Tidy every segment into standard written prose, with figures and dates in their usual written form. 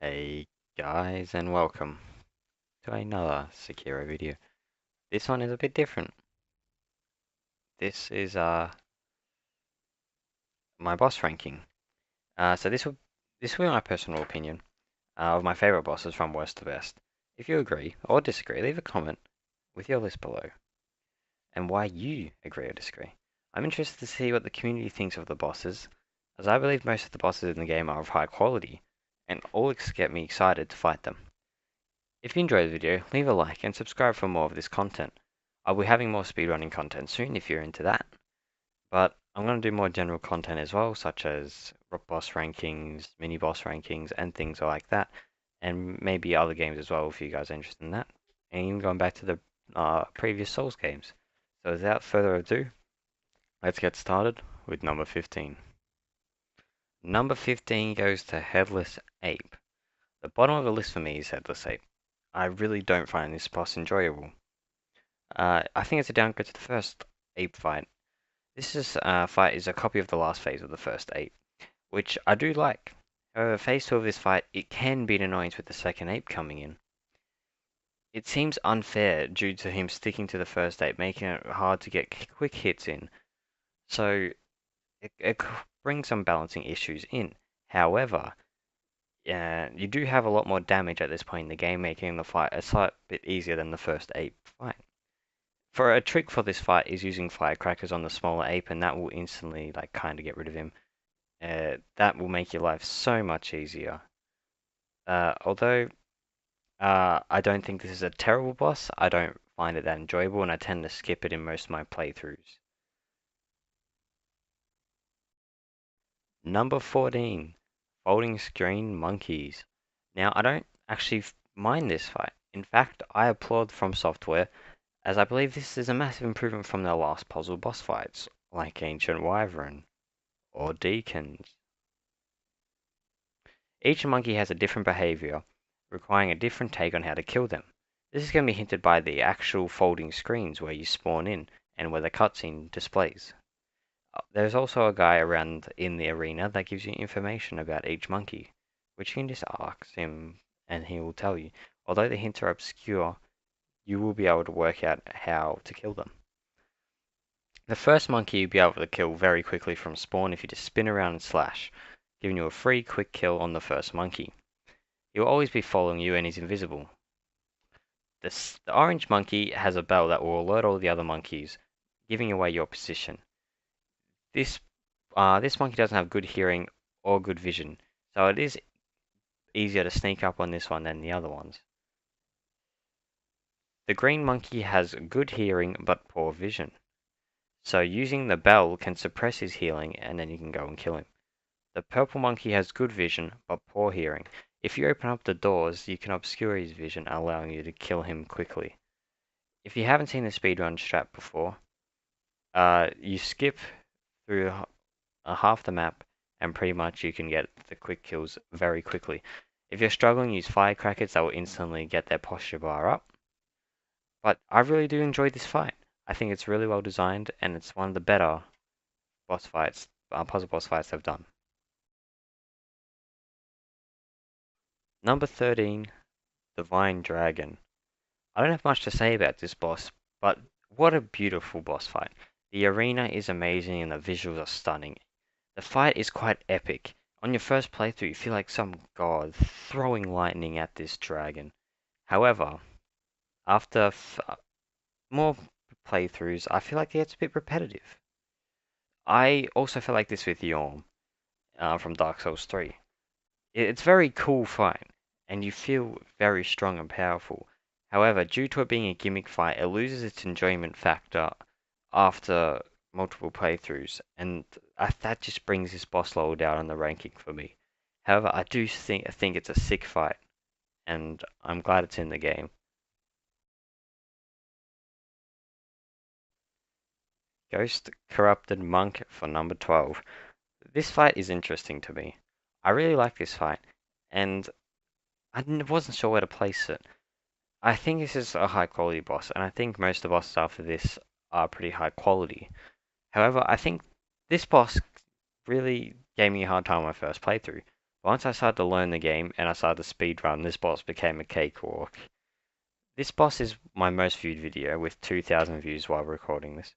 Hey guys, and welcome to another Sekiro video. This one is a bit different. This is my boss ranking. So this will be my personal opinion of my favorite bosses from worst to best. If you agree or disagree, leave a comment with your list below and why you agree or disagree. I'm interested to see what the community thinks of the bosses, as I believe most of the bosses in the game are of high quality and all get me excited to fight them. If you enjoyed the video, leave a like and subscribe for more of this content. I'll be having more speedrunning content soon if you're into that, but I'm going to do more general content as well, such as boss rankings, mini boss rankings, and things like that, and maybe other games as well if you guys are interested in that, and even going back to the previous Souls games. So without further ado, let's get started with number 15. Number 15 goes to Headless Ape. The bottom of the list for me is Headless Ape. I really don't find this boss enjoyable. I think it's a downgrade to the first ape fight. This fight is a copy of the last phase of the first ape, which I do like. However, phase 2 of this fight, it can be an annoyance with the second ape coming in. It seems unfair due to him sticking to the first ape, making it hard to get quick hits in. So it brings some balancing issues in. However, you do have a lot more damage at this point in the game, making the fight a slight bit easier than the first ape fight. For a trick for this fight is using firecrackers on the smaller ape, and that will instantly kind of get rid of him. That will make your life so much easier. Although I don't think this is a terrible boss, I don't find it that enjoyable, and I tend to skip it in most of my playthroughs. Number 14, Folding Screen Monkeys. Now, I don't actually mind this fight. In fact, I applaud From Software, as I believe this is a massive improvement from their last puzzle boss fights, like Ancient Wyvern or Deacons. Each monkey has a different behavior, requiring a different take on how to kill them. This is going to be hinted by the actual folding screens where you spawn in and where the cutscene displays. There's also a guy around in the arena that gives you information about each monkey, which you can just ask him and he will tell you. Although the hints are obscure, you will be able to work out how to kill them. The first monkey you'll be able to kill very quickly from spawn if you just spin around and slash, giving you a free quick kill on the first monkey. He'll always be following you and he's invisible. The orange monkey has a bell that will alert all the other monkeys, giving away your position. This monkey doesn't have good hearing or good vision, so it is easier to sneak up on this one than the other ones. The green monkey has good hearing but poor vision, so using the bell can suppress his hearing and then you can go and kill him. The purple monkey has good vision but poor hearing. If you open up the doors, you can obscure his vision, allowing you to kill him quickly. If you haven't seen the speedrun strat before, you skip through half the map and pretty much you can get the quick kills very quickly. If you're struggling, use firecrackers that will instantly get their posture bar up. But I really do enjoy this fight. I think it's really well designed and it's one of the better boss fights, puzzle boss fights they've done. Number 13, Divine Dragon. I don't have much to say about this boss, but what a beautiful boss fight. The arena is amazing and the visuals are stunning. The fight is quite epic. On your first playthrough, you feel like some god throwing lightning at this dragon. However, after more playthroughs, I feel like it gets a bit repetitive. I also feel like this with Yhorm from Dark Souls 3. It's a very cool fight, and you feel very strong and powerful. However, due to it being a gimmick fight, it loses its enjoyment factor after multiple playthroughs, and that just brings this boss level down on the ranking for me. However, I do think it's a sick fight, and I'm glad it's in the game. Ghost Corrupted Monk for number 12. This fight is interesting to me. I really like this fight, and I wasn't sure where to place it. I think this is a high quality boss, and I think most of the bosses after this are pretty high quality. However, I think this boss really gave me a hard time on my first playthrough. Once I started to learn the game and I started to speed run, this boss became a cakewalk. This boss is my most viewed video with 2,000 views while recording this.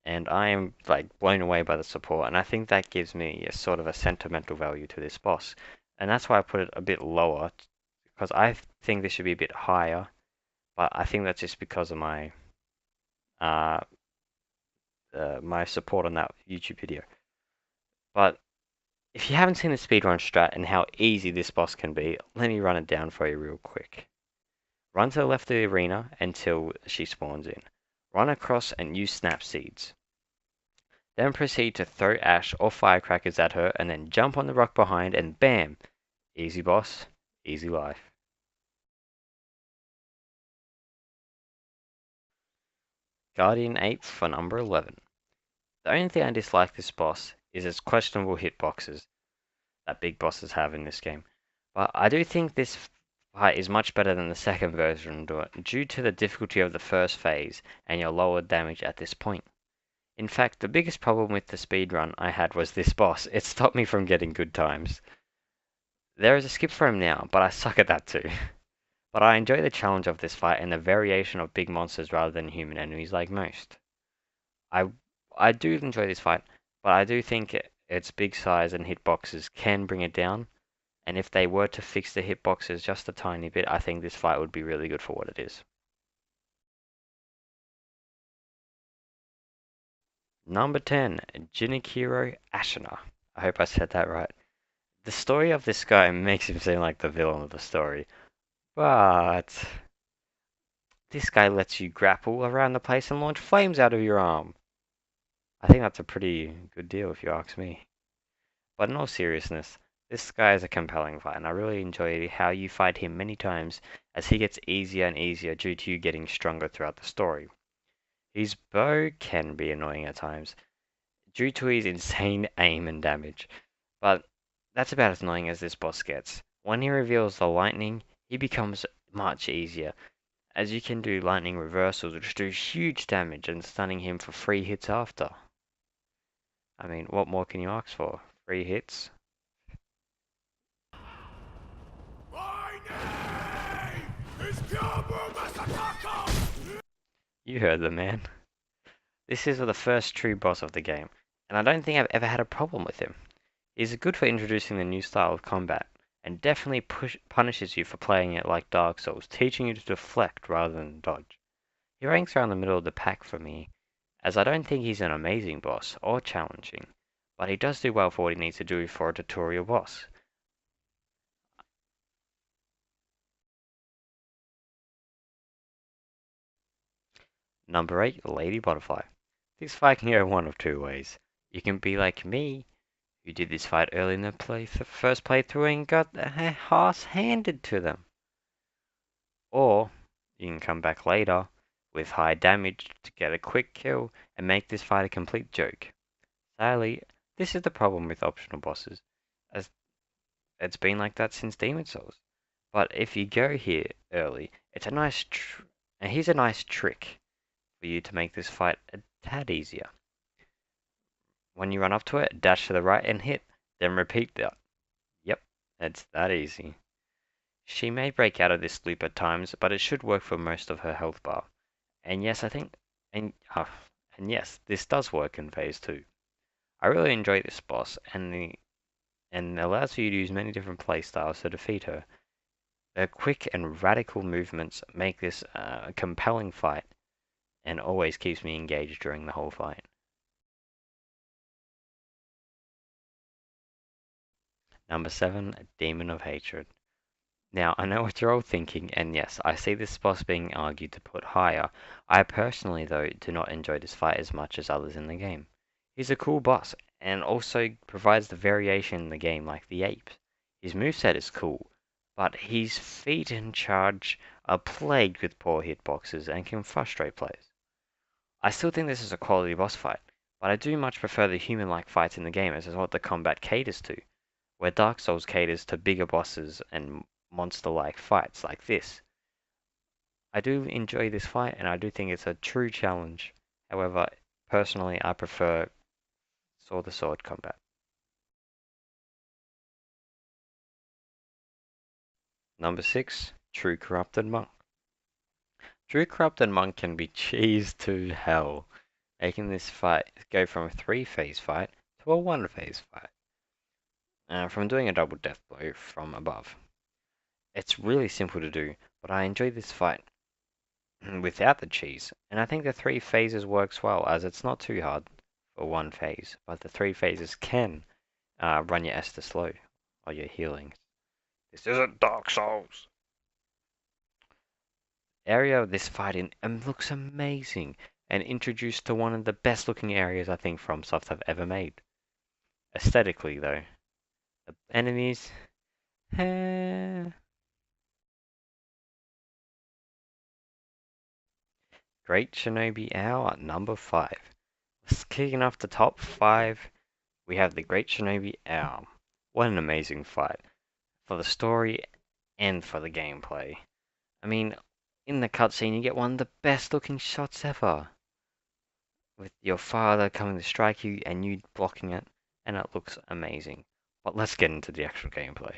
And I am like blown away by the support, and I think that gives me a sort of a sentimental value to this boss. And that's why I put it a bit lower, because I think this should be a bit higher, but I think that's just because of uh, my support on that YouTube video. But if you haven't seen the speedrun strat and how easy this boss can be, let me run it down for you real quick. Run to the left of the arena until she spawns in. Run across and use snap seeds. Then proceed to throw ash or firecrackers at her and then jump on the rock behind and bam! Easy boss, easy life. Guardian 8 for number 11. The only thing I dislike this boss is its questionable hitboxes that big bosses have in this game. But I do think this fight is much better than the second version due to the difficulty of the first phase and your lower damage at this point. In fact, the biggest problem with the speedrun I had was this boss. It stopped me from getting good times. There is a skip frame now, but I suck at that too. But I enjoy the challenge of this fight and the variation of big monsters rather than human enemies like most. I I do enjoy this fight, but I do think its big size and hitboxes can bring it down. And if they were to fix the hitboxes just a tiny bit, I think this fight would be really good for what it is. Number 10, Jinichiro Ashina. I hope I said that right. The story of this guy makes him seem like the villain of the story, but this guy lets you grapple around the place and launch flames out of your arm. I think that's a pretty good deal if you ask me. But in all seriousness, this guy is a compelling fight, and I really enjoy how you fight him many times as he gets easier and easier due to you getting stronger throughout the story. His bow can be annoying at times, due to his insane aim and damage, but that's about as annoying as this boss gets. When he reveals the lightning, he becomes much easier, as you can do lightning reversals which do huge damage and stunning him for 3 hits after. I mean, what more can you ask for? 3 hits? My name is You heard the man. This is the first true boss of the game, and I don't think I've ever had a problem with him. He's good for introducing the new style of combat, and definitely punishes you for playing it like Dark Souls, teaching you to deflect rather than dodge. He ranks around the middle of the pack for me, as I don't think he's an amazing boss or challenging, but he does do well for what he needs to do for a tutorial boss. Number 8, Lady Butterfly. This fight can go one of two ways. You can be like me, who did this fight early in the first playthrough and got their ass handed to them. Or you can come back later with high damage to get a quick kill and make this fight a complete joke. Sadly, this is the problem with optional bosses, as it's been like that since Demon Souls. But if you go here early, it's a nice and here's a nice trick for you to make this fight a tad easier. When you run up to it, dash to the right and hit, then repeat that. Yep, it's that easy. She may break out of this loop at times, but it should work for most of her health bar. And yes, I think, and yes, this does work in phase 2. I really enjoy this boss, and allows you to use many different playstyles to defeat her. Her quick and radical movements make this a compelling fight, and always keeps me engaged during the whole fight. Number 7, Demon of Hatred. Now, I know what you're all thinking, and yes, I see this boss being argued to put higher. I personally, though, do not enjoy this fight as much as others in the game. He's a cool boss, and also provides the variation in the game like the apes. His moveset is cool, but his feat and charge are plagued with poor hitboxes and can frustrate players. I still think this is a quality boss fight, but I do much prefer the human-like fights in the game as is what the combat caters to, where Dark Souls caters to bigger bosses and monster-like fights like this. I do enjoy this fight, and I do think it's a true challenge. However, personally, I prefer sword-to-sword combat. Number 6, True Corrupted Monk. True Corrupted Monk can be cheesed to hell, making this fight go from a 3-phase fight to a 1-phase fight, from doing a double death blow from above. It's really simple to do, but I enjoy this fight without the cheese, and I think the 3 phases works well as it's not too hard for 1 phase, but the 3 phases can run your Esther slow while you're healing. This isn't Dark Souls! Area of this fight looks amazing and introduced to one of the best looking areas I think FromSoft have ever made. Aesthetically though, the enemies, eh. Great Shinobi Owl at number 5. Kicking off the top 5, we have the Great Shinobi Owl. What an amazing fight, for the story and for the gameplay. I mean, in the cutscene you get one of the best looking shots ever, with your father coming to strike you and you blocking it, and it looks amazing. But let's get into the actual gameplay.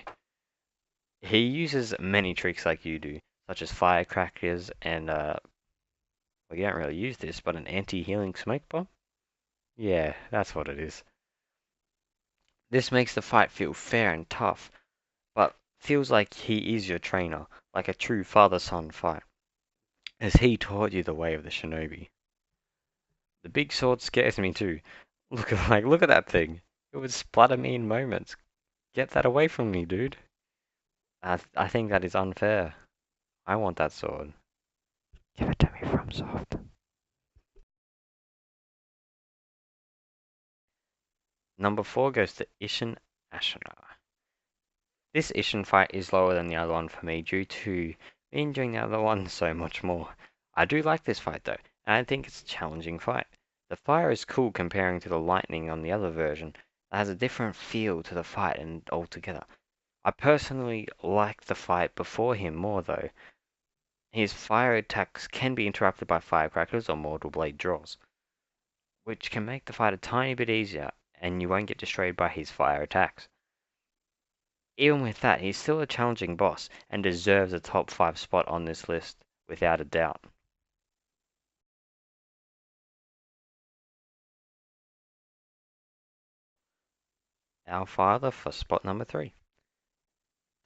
He uses many tricks like you do, such as firecrackers and, well, you don't really use this, but an anti-healing smoke bomb? Yeah, that's what it is. This makes the fight feel fair and tough, but feels like he is your trainer, like a true father-son fight, as he taught you the way of the shinobi. The big sword scares me too. Look at that thing. It would splatter me in moments. Get that away from me, dude. I think that is unfair. I want that sword. Give it to me FromSoft. Number 4 goes to Ition Ashina. This Ition fight is lower than the other one for me due to me enjoying the other one so much more. I do like this fight though, and I think it's a challenging fight. The fire is cool comparing to the lightning on the other version. It has a different feel to the fight and altogether. I personally like the fight before him more though. His fire attacks can be interrupted by firecrackers or mortal blade draws, which can make the fight a tiny bit easier, and you won't get destroyed by his fire attacks. Even with that, he's still a challenging boss and deserves a top 5 spot on this list, without a doubt. Our Father for spot number 3.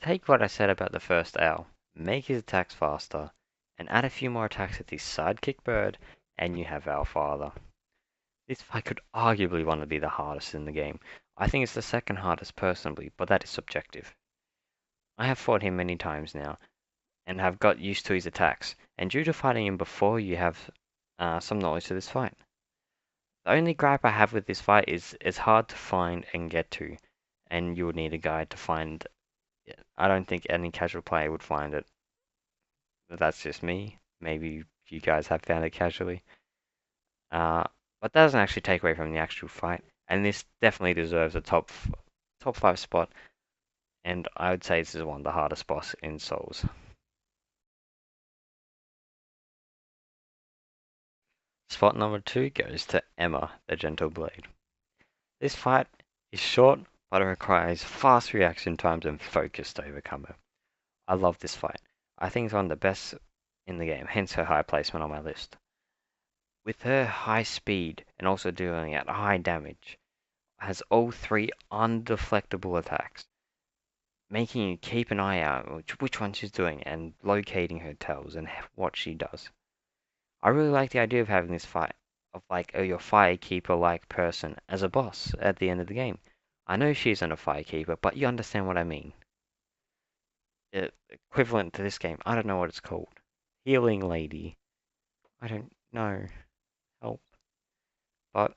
Take what I said about the first owl, make his attacks faster, and add a few more attacks with his sidekick bird, and you have our Father. This fight could arguably want to be the hardest in the game. I think it's the second hardest personally, but that is subjective. I have fought him many times now, and have got used to his attacks, and due to fighting him before, you have some knowledge to this fight. The only gripe I have with this fight is it's hard to find and get to, and you would need a guide to find it. I don't think any casual player would find it. But that's just me. Maybe you guys have found it casually. But that doesn't actually take away from the actual fight, and this definitely deserves a top 5 spot, and I would say this is one of the hardest boss in Souls. Spot number 2 goes to Emma, the Gentle Blade. This fight is short, but it requires fast reaction times and focus to overcome it. I love this fight. I think it's one of the best in the game, hence her high placement on my list. With her high speed and also dealing at high damage, has all 3 undeflectable attacks, making you keep an eye out which one she's doing and locating her tells and what she does. I really like the idea of having this fight of like your firekeeper-like person as a boss at the end of the game. I know she isn't a firekeeper, but you understand what I mean. Equivalent to this game, I don't know what it's called. Healing lady. I don't know. Help. But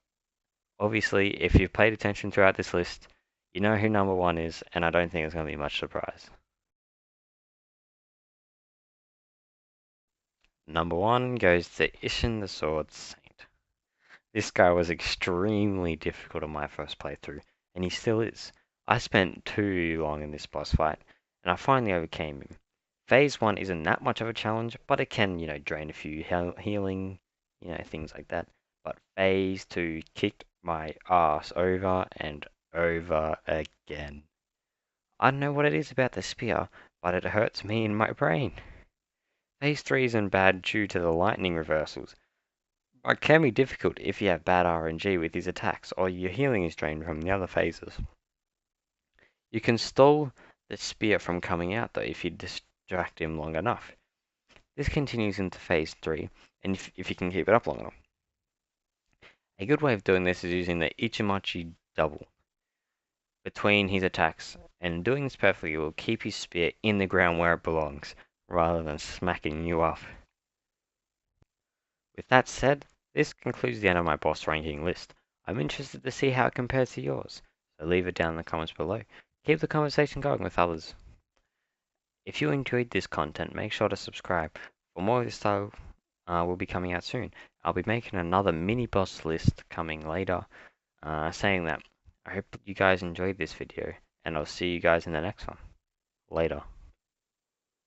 obviously, if you've paid attention throughout this list, you know who number 1 is, and I don't think it's going to be much surprise. Number 1 goes to Ition the Sword Saint. This guy was extremely difficult on my first playthrough, and he still is. I spent too long in this boss fight, and I finally overcame him. Phase 1 isn't that much of a challenge, but it can, drain a few healing, things like that. But Phase 2 kicked my ass over and over again. I don't know what it is about the spear, but it hurts me in my brain. Phase 3 isn't bad due to the lightning reversals, but it can be difficult if you have bad RNG with his attacks or your healing is drained from the other phases. You can stall the spear from coming out though if you distract him long enough. This continues into phase 3, and if you can keep it up long enough. A good way of doing this is using the Ichimachi double between his attacks, and doing this perfectly will keep his spear in the ground where it belongs, rather than smacking you up. With that said, this concludes the end of my boss ranking list. I'm interested to see how it compares to yours, so leave it down in the comments below. Keep the conversation going with others. If you enjoyed this content, make sure to subscribe. For more of this style will be coming out soon. I'll be making another mini boss list coming later. Saying that, I hope you guys enjoyed this video, and I'll see you guys in the next one. Later.